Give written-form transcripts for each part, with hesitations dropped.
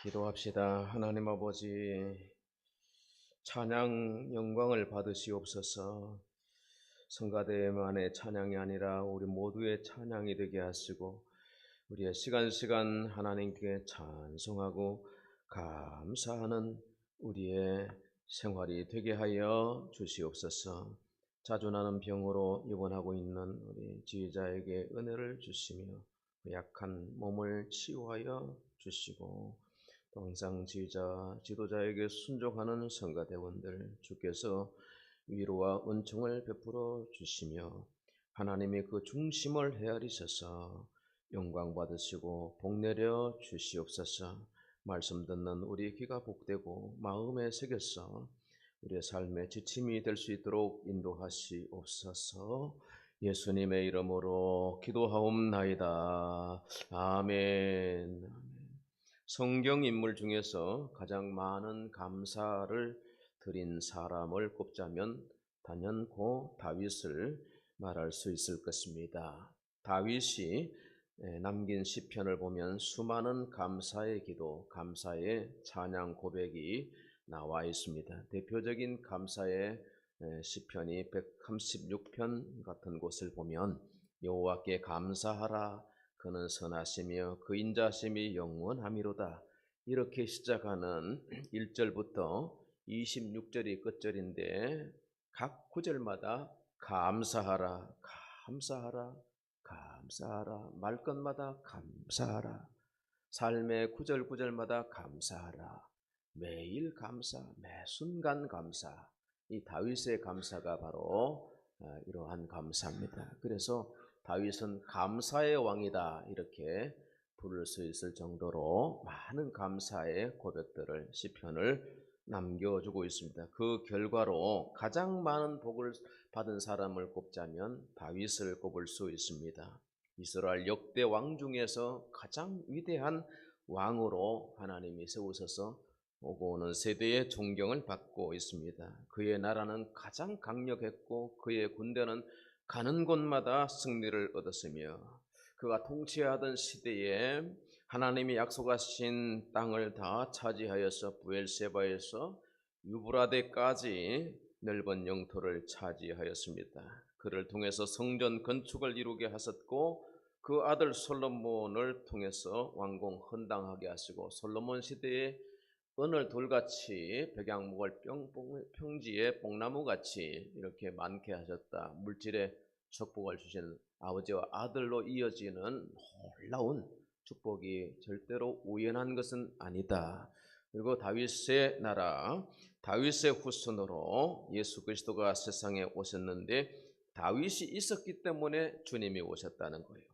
기도합시다. 하나님 아버지, 찬양 영광을 받으시옵소서. 성가대만의 찬양이 아니라 우리 모두의 찬양이 되게 하시고 우리의 시간 하나님께 찬송하고 감사하는 우리의 생활이 되게 하여 주시옵소서. 자주 나는 병으로 입원하고 있는 우리 지휘자에게 은혜를 주시며 약한 몸을 치유하여 주시고 또 항상 지휘자, 지도자에게 순종하는 성가대원들 주께서 위로와 은총을 베풀어 주시며 하나님이 그 중심을 헤아리셔서 영광 받으시고 복 내려 주시옵소서. 말씀 듣는 우리 귀가 복되고 마음에 새겨서 우리의 삶의 지침이 될 수 있도록 인도하시옵소서. 예수님의 이름으로 기도하옵나이다. 아멘. 성경 인물 중에서 가장 많은 감사를 드린 사람을 꼽자면 단연코 다윗을 말할 수 있을 것입니다. 다윗이 남긴 시편을 보면 수많은 감사의 기도, 감사의 찬양 고백이 나와 있습니다. 대표적인 감사의 시편이 136편 같은 곳을 보면 여호와께 감사하라, 그는 선하시며 그 인자심이 영원하미로다, 이렇게 시작하는 1절부터 26절이 끝절인데 각 구절마다 감사하라, 감사하라, 감사하라, 말끝마다 감사하라, 삶의 구절마다 감사하라, 매일 감사, 매 순간 감사. 이 다윗의 감사가 바로 이러한 감사입니다. 그래서 다윗은 감사의 왕이다, 이렇게 부를 수 있을 정도로 많은 감사의 고백들을, 시편을 남겨주고 있습니다. 그 결과로 가장 많은 복을 받은 사람을 꼽자면 다윗을 꼽을 수 있습니다. 이스라엘 역대 왕 중에서 가장 위대한 왕으로 하나님이 세우셔서 오고 오는 세대의 존경을 받고 있습니다. 그의 나라는 가장 강력했고 그의 군대는 가는 곳마다 승리를 얻었으며 그가 통치하던 시대에 하나님이 약속하신 땅을 다 차지하여서 브엘세바에서 유브라데까지 넓은 영토를 차지하였습니다. 그를 통해서 성전 건축을 이루게 하셨고 그 아들 솔로몬을 통해서 왕궁 헌당하게 하시고 솔로몬 시대에 은을 돌같이 백양목을 평지에 뽕나무같이 이렇게 많게 하셨다. 물질의 축복을 주신 아버지와 아들로 이어지는 놀라운 축복이 절대로 우연한 것은 아니다. 그리고 다윗의 나라, 다윗의 후손으로 예수 그리스도가 세상에 오셨는데 다윗이 있었기 때문에 주님이 오셨다는 거예요.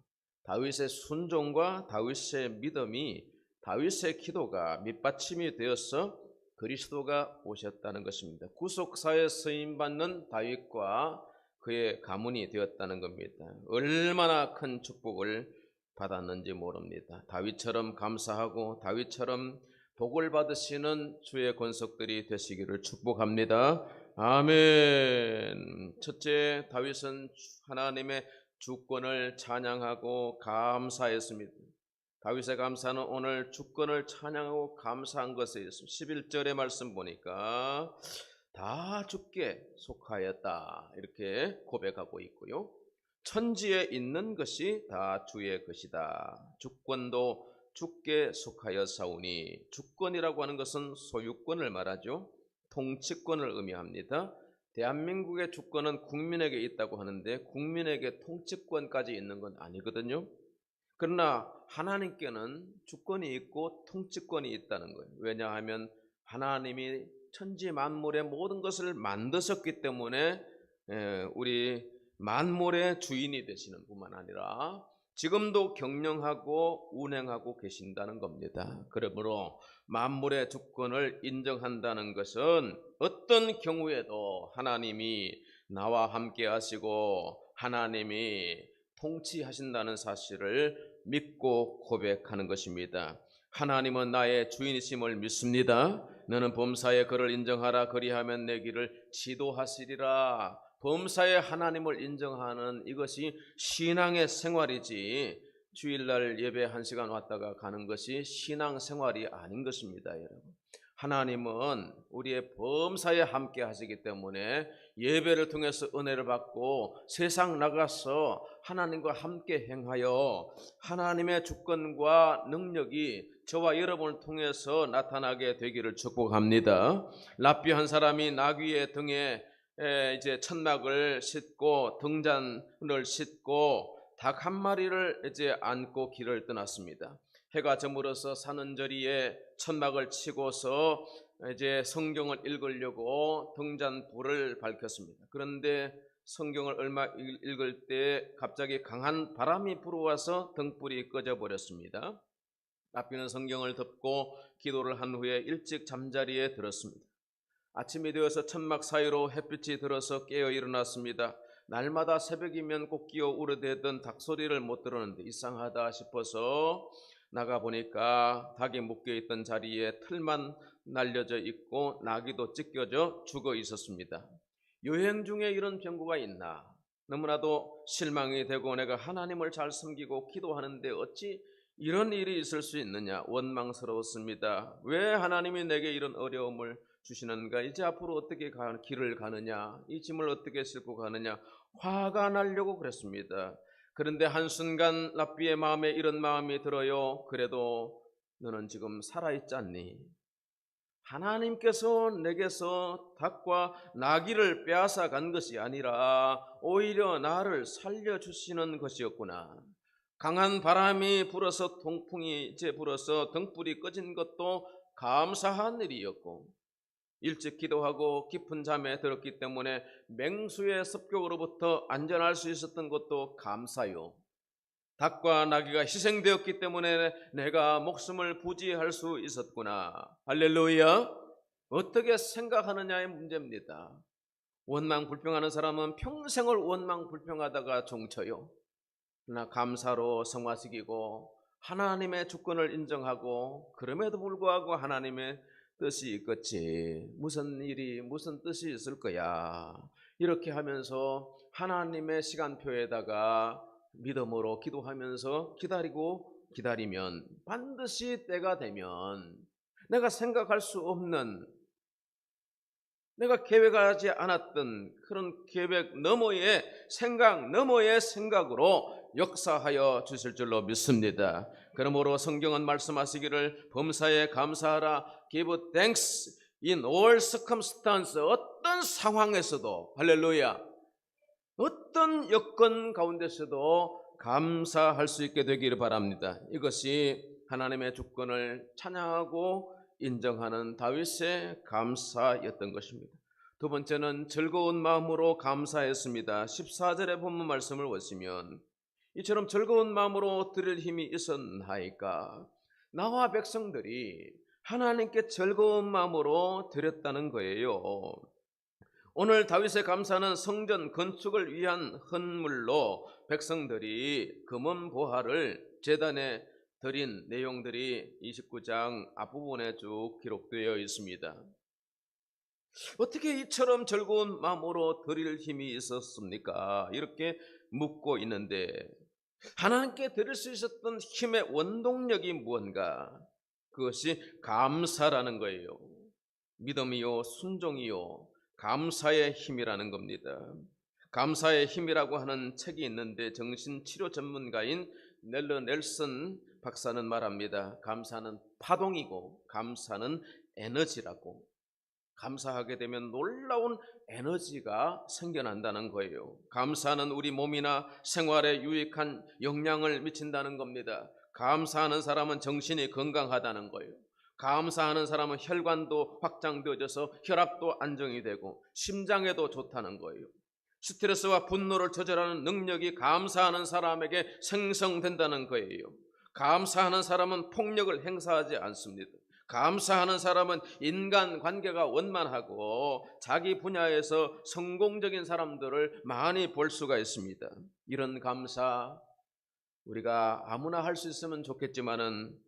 다윗의 순종과 다윗의 믿음이, 다윗의 기도가 밑받침이 되어서 그리스도가 오셨다는 것입니다. 구속사에 쓰임받는 다윗과 그의 가문이 되었다는 겁니다. 얼마나 큰 축복을 받았는지 모릅니다. 다윗처럼 감사하고 다윗처럼 복을 받으시는 주의 권속들이 되시기를 축복합니다. 아멘. 첫째, 다윗은 하나님의 주권을 찬양하고 감사했습니다. 다윗의 감사는 오늘 주권을 찬양하고 감사한 것에 있습니다. 11절의 말씀 보니까 다 주께 속하였다, 이렇게 고백하고 있고요. 천지에 있는 것이 다 주의 것이다. 주권도 주께 속하여 사오니, 주권이라고 하는 것은 소유권을 말하죠. 통치권을 의미합니다. 대한민국의 주권은 국민에게 있다고 하는데 국민에게 통치권까지 있는 건 아니거든요. 그러나 하나님께는 주권이 있고 통치권이 있다는 거예요. 왜냐하면 하나님이 천지 만물의 모든 것을 만드셨기 때문에 우리 만물의 주인이 되시는 뿐만 아니라 지금도 경영하고 운행하고 계신다는 겁니다. 그러므로 만물의 주권을 인정한다는 것은 어떤 경우에도 하나님이 나와 함께 하시고 하나님이 통치하신다는 사실을 믿고 고백하는 것입니다. 하나님은 나의 주인이심을 믿습니다. 너는 범사에 그를 인정하라, 그리하면 내 길을 지도하시리라. 범사에 하나님을 인정하는 이것이 신앙의 생활이지 주일날 예배 1시간 왔다가 가는 것이 신앙생활이 아닌 것입니다, 여러분. 하나님은 우리의 범사에 함께 하시기 때문에 예배를 통해서 은혜를 받고 세상 나가서 하나님과 함께 행하여 하나님의 주권과 능력이 저와 여러분을 통해서 나타나게 되기를 축복합니다. 랍비 한 사람이 나귀의 등에 이제 천막을 싣고 등잔을 싣고 닭 한 마리를 이제 안고 길을 떠났습니다. 해가 저물어서 산은저리에 천막을 치고서 이제 성경을 읽으려고 등잔불을 밝혔습니다. 그런데 성경을 얼마 읽을 때 갑자기 강한 바람이 불어와서 등불이 꺼져 버렸습니다. 랍비는 성경을 덮고 기도를 한 후에 일찍 잠자리에 들었습니다. 아침이 되어서 천막 사이로 햇빛이 들어서 깨어 일어났습니다. 날마다 새벽이면 꼭 끼어 우르대던 닭소리를 못 들었는데 이상하다 싶어서 나가보니까 닭이 묶여있던 자리에 틀만 날려져 있고 나귀도 찢겨져 죽어 있었습니다. 여행 중에 이런 병고가 있나? 너무나도 실망이 되고 내가 하나님을 잘 섬기고 기도하는데 어찌 이런 일이 있을 수 있느냐 원망스러웠습니다. 왜 하나님이 내게 이런 어려움을 주시는가? 이제 앞으로 어떻게 길을 가느냐? 이 짐을 어떻게 싣고 가느냐? 화가 나려고 그랬습니다. 그런데 한순간 랍비의 마음에 이런 마음이 들어요. 그래도 너는 지금 살아있지 않니? 하나님께서 내게서 닭과 나귀를 빼앗아 간 것이 아니라 오히려 나를 살려주시는 것이었구나. 강한 바람이 불어서 동풍이 이제 불어서 등불이 꺼진 것도 감사한 일이었고 일찍 기도하고 깊은 잠에 들었기 때문에 맹수의 습격으로부터 안전할 수 있었던 것도 감사요. 닭과 나귀가 희생되었기 때문에 내가 목숨을 부지할 수 있었구나. 할렐루야. 어떻게 생각하느냐의 문제입니다. 원망불평하는 사람은 평생을 원망불평하다가 종쳐요. 그러나 감사로 성화시키고 하나님의 주권을 인정하고 그럼에도 불구하고 하나님의 뜻이 있겠지. 무슨 일이 무슨 뜻이 있을 거야. 이렇게 하면서 하나님의 시간표에다가 믿음으로 기도하면서 기다리면 반드시 때가 되면 내가 생각할 수 없는 내가 계획하지 않았던 그런 계획 너머의 생각 너머의 생각으로 역사하여 주실 줄로 믿습니다. 그러므로 성경은 말씀하시기를 범사에 감사하라. Give thanks in all circumstances. 어떤 상황에서도 할렐루야. 어떤 여건 가운데서도 감사할 수 있게 되기를 바랍니다. 이것이 하나님의 주권을 찬양하고 인정하는 다윗의 감사였던 것입니다. 두 번째는 즐거운 마음으로 감사했습니다. 14절의 본문 말씀을 보시면 이처럼 즐거운 마음으로 드릴 힘이 있었나이까. 나와 백성들이 하나님께 즐거운 마음으로 드렸다는 거예요. 오늘 다윗의 감사는 성전 건축을 위한 헌물로 백성들이 금은 보화를 제단에 드린 내용들이 29장 앞부분에 쭉 기록되어 있습니다. 어떻게 이처럼 즐거운 마음으로 드릴 힘이 있었습니까? 이렇게 묻고 있는데 하나님께 드릴 수 있었던 힘의 원동력이 무언가? 그것이 감사라는 거예요. 믿음이요 순종이요 감사의 힘이라는 겁니다. 감사의 힘이라고 하는 책이 있는데 정신치료 전문가인 넬러 넬슨 박사는 말합니다. 감사는 파동이고 감사는 에너지라고. 감사하게 되면 놀라운 에너지가 생겨난다는 거예요. 감사는 우리 몸이나 생활에 유익한 영향을 미친다는 겁니다. 감사하는 사람은 정신이 건강하다는 거예요. 감사하는 사람은 혈관도 확장되어져서 혈압도 안정이 되고 심장에도 좋다는 거예요. 스트레스와 분노를 조절하는 능력이 감사하는 사람에게 생성된다는 거예요. 감사하는 사람은 폭력을 행사하지 않습니다. 감사하는 사람은 인간관계가 원만하고 자기 분야에서 성공적인 사람들을 많이 볼 수가 있습니다. 이런 감사 우리가 아무나 할 수 있으면 좋겠지만은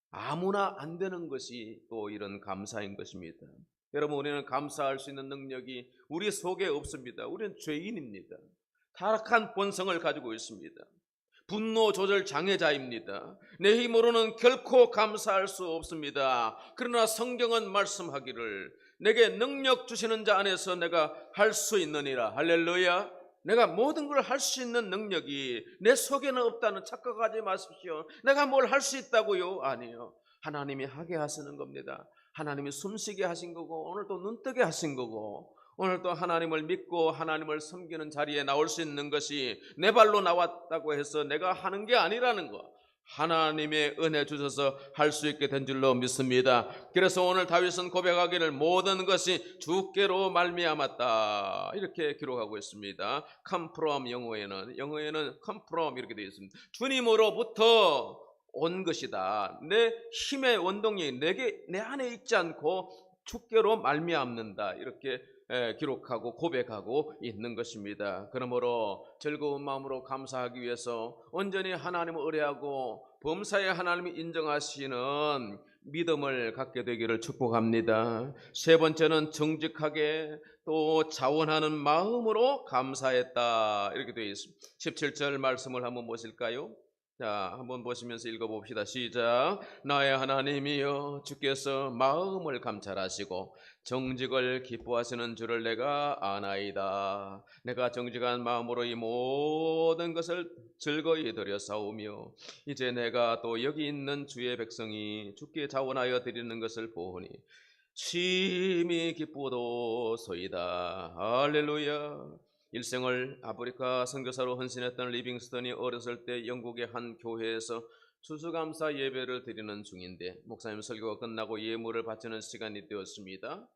아무나 안 되는 것이 또 이런 감사인 것입니다. 여러분, 우리는 감사할 수 있는 능력이 우리 속에 없습니다. 우리는 죄인입니다. 타락한 본성을 가지고 있습니다. 분노 조절 장애자입니다. 내 힘으로는 결코 감사할 수 없습니다. 그러나 성경은 말씀하기를 내게 능력 주시는 자 안에서 내가 할 수 있느니라. 할렐루야. 내가 모든 걸 할 수 있는 능력이 내 속에는 없다는 착각하지 마십시오. 내가 뭘 할 수 있다고요? 아니요. 하나님이 하게 하시는 겁니다. 하나님이 숨쉬게 하신 거고 오늘 또 눈뜨게 하신 거고 오늘 또 하나님을 믿고 하나님을 섬기는 자리에 나올 수 있는 것이 내 발로 나왔다고 해서 내가 하는 게 아니라는 거, 하나님의 은혜 주셔서 할 수 있게 된 줄로 믿습니다. 그래서 오늘 다윗은 고백하기를 모든 것이 주께로 말미암았다 이렇게 기록하고 있습니다. come from 영어에는 come from 이렇게 되어 있습니다. 주님으로부터 온 것이다. 내 힘의 원동력이 내 안에 있지 않고 주께로 말미암는다 이렇게 기록하고 고백하고 있는 것입니다. 그러므로 즐거운 마음으로 감사하기 위해서 온전히 하나님을 의뢰하고 범사에 하나님이 인정하시는 믿음을 갖게 되기를 축복합니다. 세 번째는 정직하게 또 자원하는 마음으로 감사했다 이렇게 되어 있습니다. 17절 말씀을 한번 보실까요? 자, 한번 보시면서 읽어봅시다. 시작. 나의 하나님이여 주께서 마음을 감찰하시고 정직을 기뻐하시는 줄을 내가 아나이다. 내가 정직한 마음으로 이 모든 것을 즐거이 드려 싸우며 이제 내가 또 여기 있는 주의 백성이 주께 자원하여 드리는 것을 보니 심히 기쁘도소이다. 할렐루야. 일생을 아프리카 선교사로 헌신했던 리빙스턴이 어렸을 때 영국의 한 교회에서 추수감사 예배를 드리는 중인데 목사님 설교가 끝나고 예물을 바치는 시간이 되었습니다.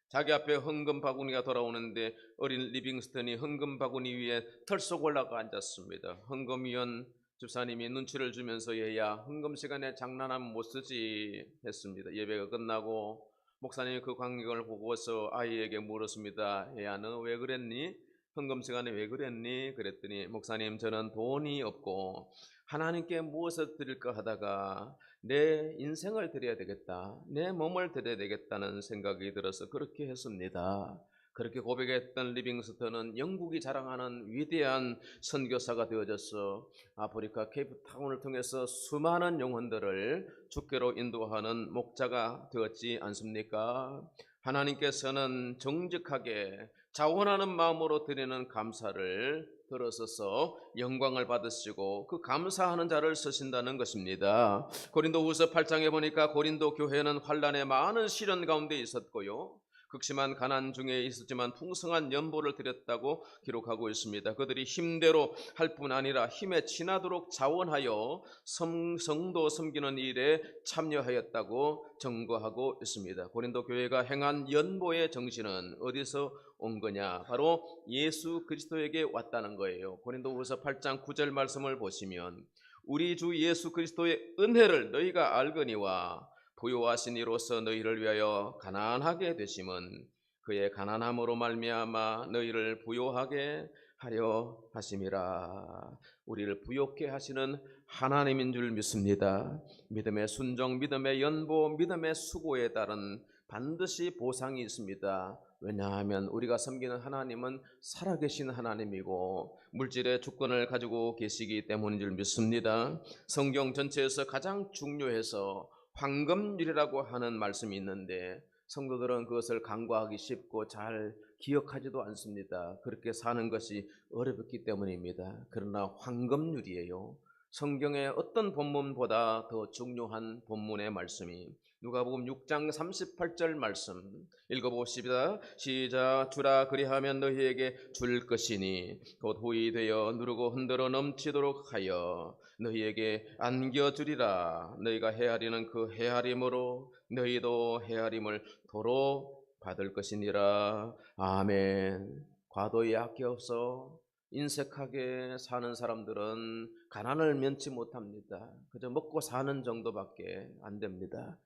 자기 앞에 헌금 바구니가 돌아오는데 어린 리빙스턴이 헌금 바구니 위에 털썩 올라가 앉았습니다. 헌금위원 집사님이 눈치를 주면서 얘야 헌금 시간에 장난하면 못 쓰지 했습니다. 예배가 끝나고 목사님이 그 광경을 보고서 아이에게 물었습니다. 얘야 너 왜 그랬니? 헌금 시간에 왜 그랬니? 그랬더니 목사님 저는 돈이 없고 하나님께 무엇을 드릴까 하다가 내 인생을 드려야 되겠다, 내 몸을 드려야 되겠다는 생각이 들어서 그렇게 했습니다. 그렇게 고백했던 리빙스턴은 영국이 자랑하는 위대한 선교사가 되어져서 아프리카 케이프타운을 통해서 수많은 영혼들을 주께로 인도하는 목자가 되었지 않습니까? 하나님께서는 정직하게 자원하는 마음으로 드리는 감사를 들어서서 영광을 받으시고 그 감사하는 자를 쓰신다는 것입니다. 고린도후서 8장에 보니까 고린도 교회는 환난의 많은 시련 가운데 있었고요, 극심한 가난 중에 있었지만 풍성한 연보를 드렸다고 기록하고 있습니다. 그들이 힘대로 할 뿐 아니라 힘에 지나도록 자원하여 성도 섬기는 일에 참여하였다고 증거하고 있습니다. 고린도 교회가 행한 연보의 정신은 어디서 온 거냐? 바로 예수 그리스도에게 왔다는 거예요. 고린도후서 8장 9절 말씀을 보시면 우리 주 예수 그리스도의 은혜를 너희가 알거니와 부요하신 이로써 너희를 위하여 가난하게 되심은 그의 가난함으로 말미암아 너희를 부요하게 하려 하심이라. 우리를 부요케 하시는 하나님인 줄 믿습니다. 믿음의 순종, 믿음의 연보, 믿음의 수고에 따른 반드시 보상이 있습니다. 왜냐하면 우리가 섬기는 하나님은 살아계신 하나님이고 물질의 주권을 가지고 계시기 때문인 줄 믿습니다. 성경 전체에서 가장 중요해서 황금률이라고 하는 말씀이 있는데 성도들은 그것을 간과하기 쉽고 잘 기억하지도 않습니다. 그렇게 사는 것이 어렵기 때문입니다. 그러나 황금률이에요. 성경의 어떤 본문보다 더 중요한 본문의 말씀이 누가복음 6장 38절 말씀 읽어봅시다. 시작. 주라 그리하면 너희에게 줄 것이니 곧 후이 되어 누르고 흔들어 넘치도록 하여 너희에게 안겨주리라. 너희가 헤아리는 그 헤아림으로 너희도 헤아림을 도로 받을 것이니라. 아멘. 과도히 아껴서 인색하게 사는 사람들은 가난을 면치 못합니다. 그저 먹고 사는 정도밖에 안 됩니다.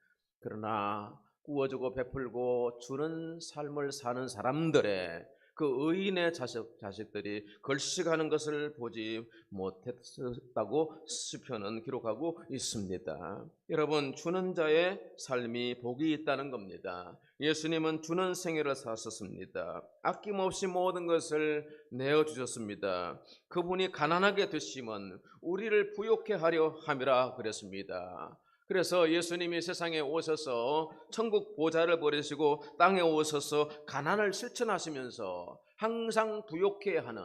그러나 구워주고 베풀고 주는 삶을 사는 사람들의 그 의인의 자식들이 걸식하는 것을 보지 못했다고 시편은 기록하고 있습니다. 여러분, 주는 자의 삶이 복이 있다는 겁니다. 예수님은 주는 생애를 사셨습니다. 아낌없이 모든 것을 내어주셨습니다. 그분이 가난하게 되심은 우리를 부욕해 하려 함이라 그랬습니다. 그래서 예수님이 세상에 오셔서 천국 보좌를 버리시고 땅에 오셔서 가난을 실천하시면서 항상 부욕해 하는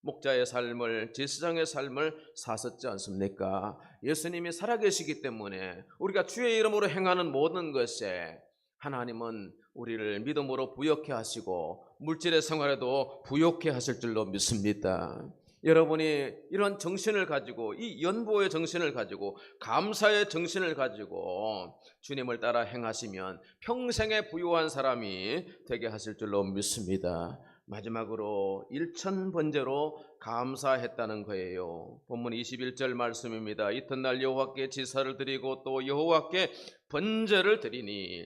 목자의 삶을, 제사장의 삶을 사셨지 않습니까? 예수님이 살아계시기 때문에 우리가 주의 이름으로 행하는 모든 것에 하나님은 우리를 믿음으로 부욕해 하시고 물질의 생활에도 부욕해 하실 줄로 믿습니다. 여러분이 이런 정신을 가지고, 이 연보의 정신을 가지고, 감사의 정신을 가지고 주님을 따라 행하시면 평생에 부유한 사람이 되게 하실 줄로 믿습니다. 마지막으로 일천번제로 감사했다는 거예요. 본문 21절 말씀입니다. 이튿날 여호와께 제사를 드리고 또 여호와께 번제를 드리니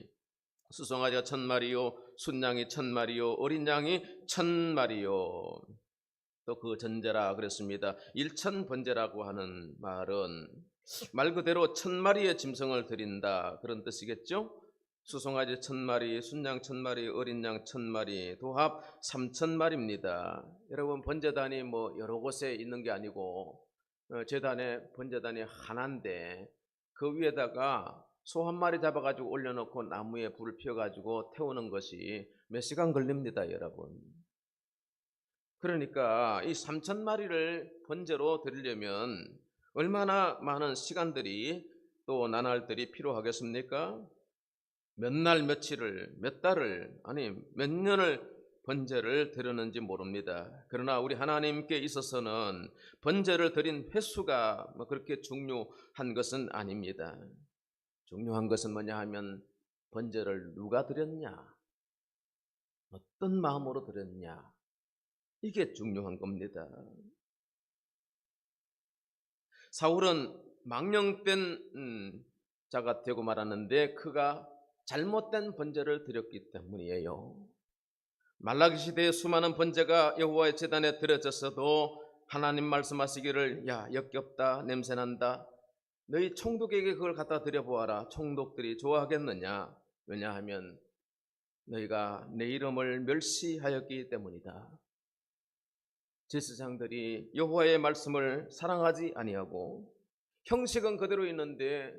수송아지가 1000마리요 순양이 1000마리요 어린 양이 1000마리요. 또 그 전제라 그랬습니다. 일천번제라고 하는 말은 말 그대로 1000마리의 짐승을 드린다 그런 뜻이겠죠. 수송아지 1000마리, 순양 1000마리, 어린 양 1000마리, 도합 3000마리입니다. 여러분, 번제단이 뭐 여러 곳에 있는 게 아니고 제단에 번제단이 하나인데 그 위에다가 소 한 마리 잡아가지고 올려놓고 나무에 불을 피워가지고 태우는 것이 몇 시간 걸립니다, 여러분. 그러니까 이 3000마리를 번제로 드리려면 얼마나 많은 시간들이 또 나날들이 필요하겠습니까? 몇 날 며칠을, 몇 달을, 아니 몇 년을 번제를 드렸는지 모릅니다. 그러나 우리 하나님께 있어서는 번제를 드린 횟수가 그렇게 중요한 것은 아닙니다. 중요한 것은 뭐냐 하면 번제를 누가 드렸냐, 어떤 마음으로 드렸냐, 이게 중요한 겁니다. 사울은 망령된 자가 되고 말았는데 그가 잘못된 번제를 드렸기 때문이에요. 말라기 시대에 수많은 번제가 여호와의 제단에 드려졌어도 하나님 말씀하시기를 야 역겹다 냄새난다 너희 총독에게 그걸 갖다 드려보아라. 총독들이 좋아하겠느냐? 왜냐하면 너희가 내 이름을 멸시하였기 때문이다. 제사장들이 여호와의 말씀을 사랑하지 아니하고 형식은 그대로 있는데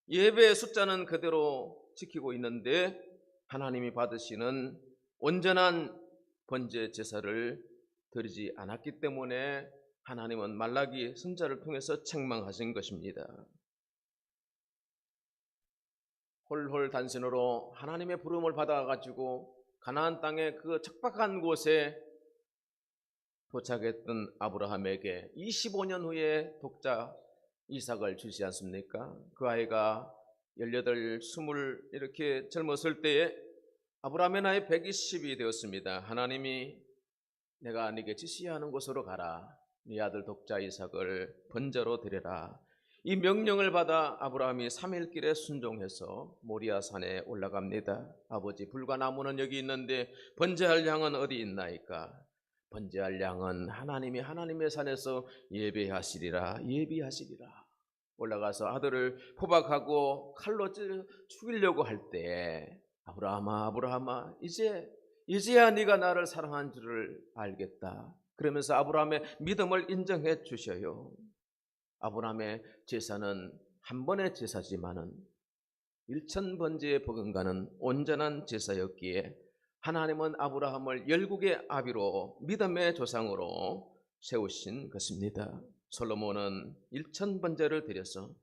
예배의 숫자는 그대로 지키고 있는데 하나님이 받으시는 온전한 번제 제사를 드리지 않았기 때문에 하나님은 말라기 선지자를 통해서 책망하신 것입니다. 홀홀 단신으로 하나님의 부름을 받아가지고 가나안 땅의 그 척박한 곳에 도착했던 아브라함에게 25년 후에 독자 이삭을 주시지 않습니까? 그 아이가 18, 20 이렇게 젊었을 때에 아브라함의 나이 120이 되었습니다. 하나님이 내가 네게 지시하는 곳으로 가라. 네 아들 독자 이삭을 번제로 드려라. 이 명령을 받아 아브라함이 3일 길에 순종해서 모리아 산에 올라갑니다. 아버지 불과나무는 여기 있는데 번제할 양은 어디 있나이까? 번제할 양은 하나님이 하나님의 산에서 예비하시리라. 올라가서 아들을 포박하고 칼로 죽이려고 할 때 아브라함아 이제야 네가 나를 사랑한 줄을 알겠다. 그러면서 아브라함의 믿음을 인정해 주셔요. 아브라함의 제사는 한 번의 제사지만은 1000번제에 버금가는 온전한 제사였기에 하나님은 아브라함을 열국의 아비로 믿음의 조상으로 세우신 것입니다. 솔로몬은 1000번제를 드려서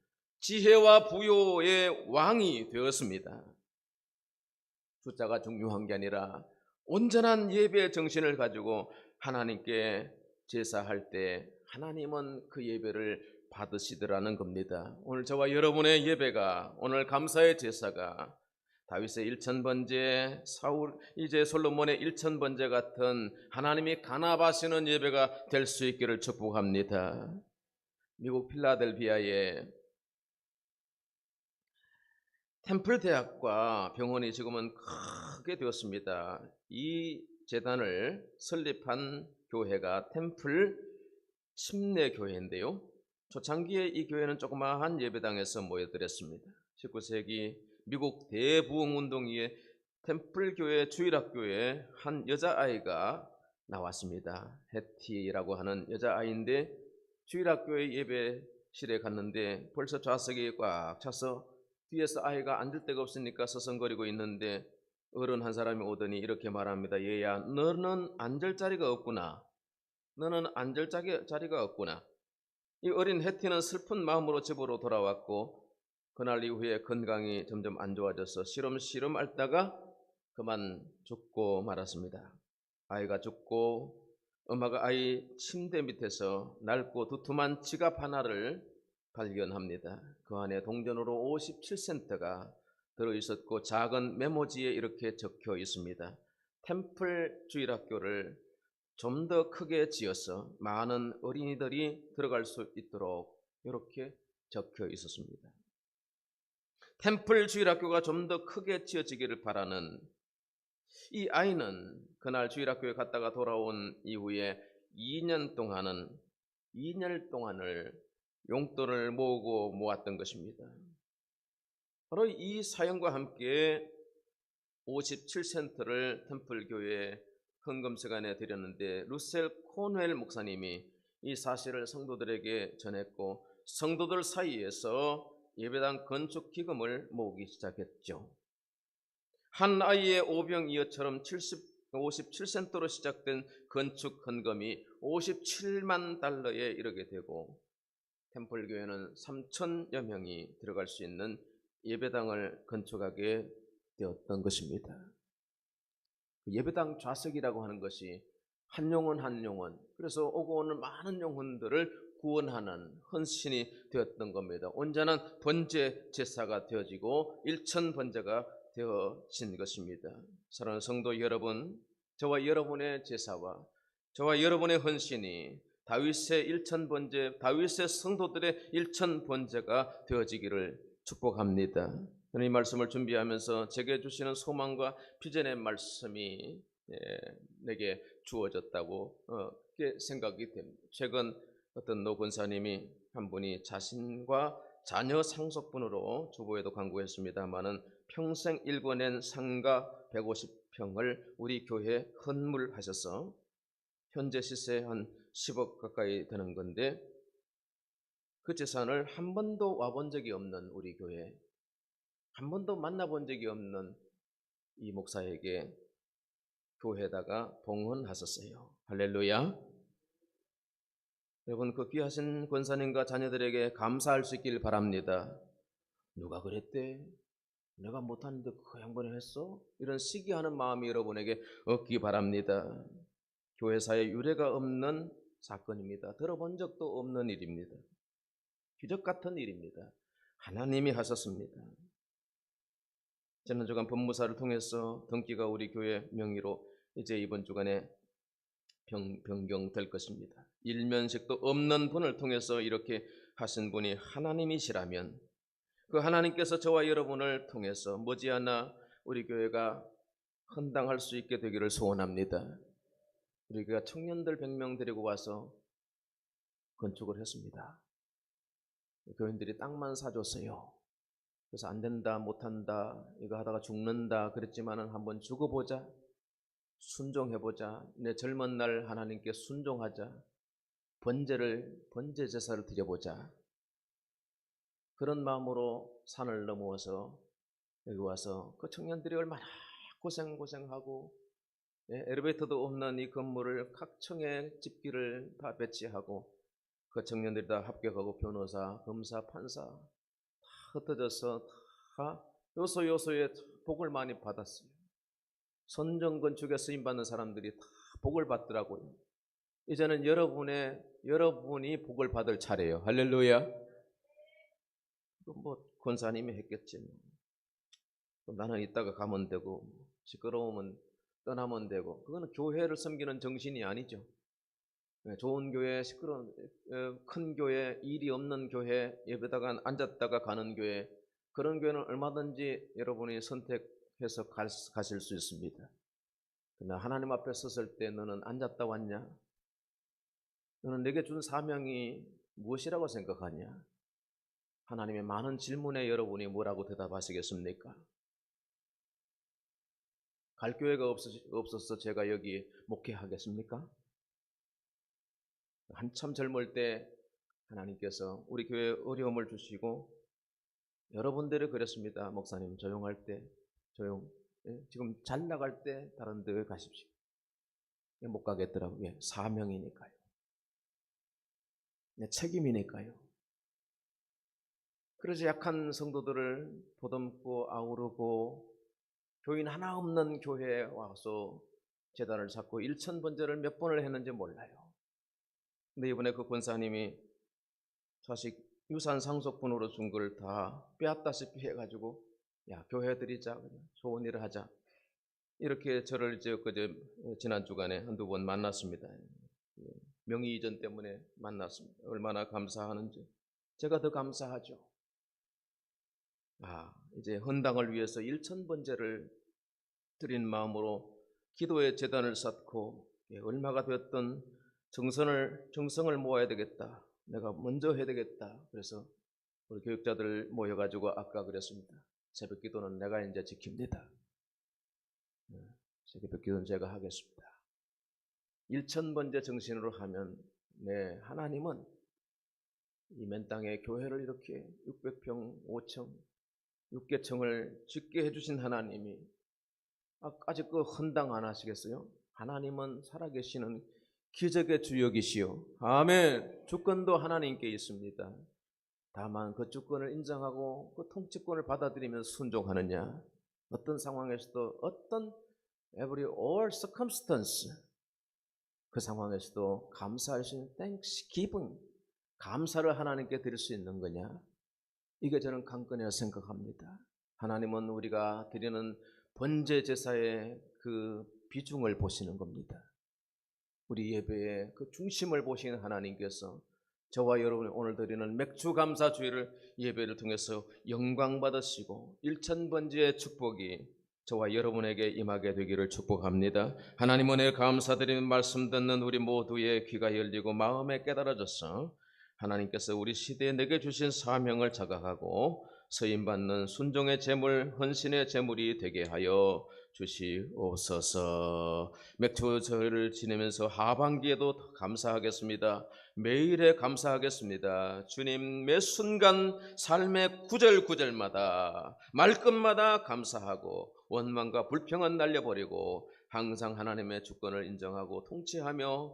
지혜와 부요의 왕이 되었습니다. 숫자가 중요한 게 아니라 온전한 예배의 정신을 가지고 하나님께 제사할 때 하나님은 그 예배를 받으시더라는 겁니다. 오늘 저와 여러분의 예배가, 오늘 감사의 제사가 다윗의 1000번제, 이제 솔로몬의 1000번제 같은 하나님이 간합하시는 예배가 될 수 있기를 축복합니다. 미국 필라델피아에 템플 대학과 병원이 지금은 크게 되었습니다. 이 재단을 설립한 교회가 템플 침례 교회인데요. 초창기에 이 교회는 조그마한 예배당에서 모여들었습니다. 19세기 미국 대부흥 운동 이후에 템플 교회 주일학교에 한 여자아이가 나왔습니다. 해티라고 하는 여자아이인데 주일학교에 예배실에 갔는데 벌써 좌석이 꽉 차서 뒤에서 아이가 앉을 데가 없으니까 서성거리고 있는데 어른 한 사람이 오더니 이렇게 말합니다. 얘야, 너는 앉을 자리가 없구나. 너는 앉을 자리가 없구나. 이 어린 해티는 슬픈 마음으로 집으로 돌아왔고 그날 이후에 건강이 점점 안 좋아져서 시름시름 앓다가 그만 죽고 말았습니다. 아이가 죽고 엄마가 아이 침대 밑에서 낡고 두툼한 지갑 하나를 발견합니다. 그 안에 동전으로 57센트가 들어있었고 작은 메모지에 이렇게 적혀 있습니다. 템플 주일학교를 좀 더 크게 지어서 많은 어린이들이 들어갈 수 있도록 이렇게 적혀 있었습니다. 템플 주일학교가 좀 더 크게 지어지기를 바라는 이 아이는 그날 주일학교에 갔다가 돌아온 이후에 2년 동안을 용돈을 모으고 모았던 것입니다. 바로 이 사연과 함께 57센트를 템플 교회에 헌금세관에 드렸는데 루셀 코넬 목사님이 이 사실을 성도들에게 전했고 성도들 사이에서 예배당 건축 기금을 모으기 시작했죠. 한 아이의 오병이어처럼 57센트로 시작된 건축 헌금이 57만 달러에 이르게 되고 템플 교회는 3천여 명이 들어갈 수 있는 예배당을 건축하게 되었던 것입니다. 예배당 좌석이라고 하는 것이 한 영혼 그래서 오고 오는 많은 영혼들을 구원하는 헌신이 되었던 겁니다. 온전한 번제 제사가 되어지고 일천 번제가 되어진 것입니다. 사랑하는 성도 여러분, 저와 여러분의 제사와 저와 여러분의 헌신이 다윗의 일천 번제, 다윗의 성도들의 일천 번제가 되어지기를 축복합니다. 저는 이 말씀을 준비하면서 제게 주시는 소망과 비전의 말씀이 내게 주어졌다고 생각이 됩니다. 최근 어떤 노 권사님이 한 분이 자신과 자녀 상속분으로 주보에도 간구했습니다마는 평생 일궈낸 상가 150평을 우리 교회에 헌물하셔서 현재 시세 한 10억 가까이 되는 건데 그 재산을 한 번도 와본 적이 없는 우리 교회, 한 번도 만나본 적이 없는 이 목사에게 교회에다가 봉헌하셨어요. 할렐루야. 여러분, 그 귀하신 권사님과 자녀들에게 감사할 수 있길 바랍니다. 누가 그랬대? 내가 못하는데 그 양반이 했어? 이런 시기하는 마음이 여러분에게 없기 바랍니다. 교회사에 유례가 없는 사건입니다. 들어본 적도 없는 일입니다. 기적 같은 일입니다. 하나님이 하셨습니다. 지난 주간 법무사를 통해서 등기가 우리 교회 명의로 이제 이번 주간에 변경될 것입니다. 일면식도 없는 분을 통해서 이렇게 하신 분이 하나님이시라면 그 하나님께서 저와 여러분을 통해서 머지않아 우리 교회가 헌당할 수 있게 되기를 소원합니다. 우리 교회가 청년들 100명 데리고 와서 건축을 했습니다. 교인들이 땅만 사줬어요. 그래서 안 된다, 못한다, 이거 하다가 죽는다 그랬지만은 한번 죽어보자, 순종해보자, 내 젊은 날 하나님께 순종하자, 번제 제사를 드려보자, 그런 마음으로 산을 넘어와서 여기 와서 그 청년들이 얼마나 고생하고 엘리베이터도 없는 이 건물을 각 층에 집기를 다 배치하고 그 청년들이 다 합격하고 변호사, 검사, 판사 다 흩어져서 다 요소에 복을 많이 받았어요. 선정건축에 쓰임받는 사람들이 다 복을 받더라고요. 이제는 여러분이 복을 받을 차례예요. 할렐루야. 뭐 권사님이 했겠지. 나는 이따가 가면 되고 시끄러우면 떠나면 되고, 그거는 교회를 섬기는 정신이 아니죠. 좋은 교회, 시끄러운 큰 교회, 일이 없는 교회, 예배다가 앉았다가 가는 교회, 그런 교회는 얼마든지 여러분이 선택해서 가실 수 있습니다. 그러나 하나님 앞에 섰을 때 너는 앉았다 왔냐? 너는 내게 준 사명이 무엇이라고 생각하냐? 하나님의 많은 질문에 여러분이 뭐라고 대답하시겠습니까? 갈 교회가 없어서 제가 여기 목회하겠습니까? 한참 젊을 때 하나님께서 우리 교회에 어려움을 주시고 여러분들이 그랬습니다. 목사님 조용할 때 지금 잘 나갈 때 다른 데 가십시오. 못 가겠더라고요. 사명이니까요. 책임이니까요. 그래서 약한 성도들을 보듬고 아우르고 교인 하나 없는 교회에 와서 제단을 쌓고 1000번제를 몇 번을 했는지 몰라요. 근데 이번에 그 권사님이 자식 유산 상속분으로 준 걸 다 빼앗다시피 해가지고 야 교회 드리자, 좋은 일을 하자, 이렇게 저를 이제 지난 주간에 한두 번 만났습니다. 명의 이전 때문에 만났습니다. 얼마나 감사하는지 제가 더 감사하죠. 이제 헌당을 위해서 1000번제를 드린 마음으로 기도의 제단을 쌓고 얼마가 되었던 정성을 모아야 되겠다. 내가 먼저 해야 되겠다. 그래서 우리 교육자들 모여가지고 아까 그랬습니다. 새벽 기도는 내가 이제 지킵니다. 새벽 기도는 제가 하겠습니다. 1000번제 정신으로 하면 하나님은 이 맨 땅에 교회를 이렇게 600평 5층 6개층을 짓게 해주신 하나님이 아직 그 헌당 안 하시겠어요? 하나님은 살아계시는 기적의 주역이시요. 아멘. 주권도 하나님께 있습니다. 다만 그 주권을 인정하고 그 통치권을 받아들이면 순종하느냐, 어떤 상황에서도 어떤 all circumstance 그 상황에서도 감사할 수 있는 thanksgiving, 감사를 하나님께 드릴 수 있는 거냐, 이게 저는 관건이라고 생각합니다. 하나님은 우리가 드리는 번제 제사의 그 비중을 보시는 겁니다. 우리 예배의 그 중심을 보시는 하나님께서 저와 여러분이 오늘 드리는 맥주 감사 주일을 예배를 통해서 영광 받으시고 1000번제의 축복이 저와 여러분에게 임하게 되기를 축복합니다. 하나님 은혜 감사드리는 말씀 듣는 우리 모두의 귀가 열리고 마음에 깨달아져서 하나님께서 우리 시대에 내게 주신 사명을 자각하고 서임받는 순종의 제물, 헌신의 제물이 되게 하여 주시옵소서. 맥주절을 지내면서 하반기에도 감사하겠습니다. 매일에 감사하겠습니다. 주님, 매 순간 삶의 구절구절마다 말끝마다 감사하고 원망과 불평은 날려버리고 항상 하나님의 주권을 인정하고 통치하시는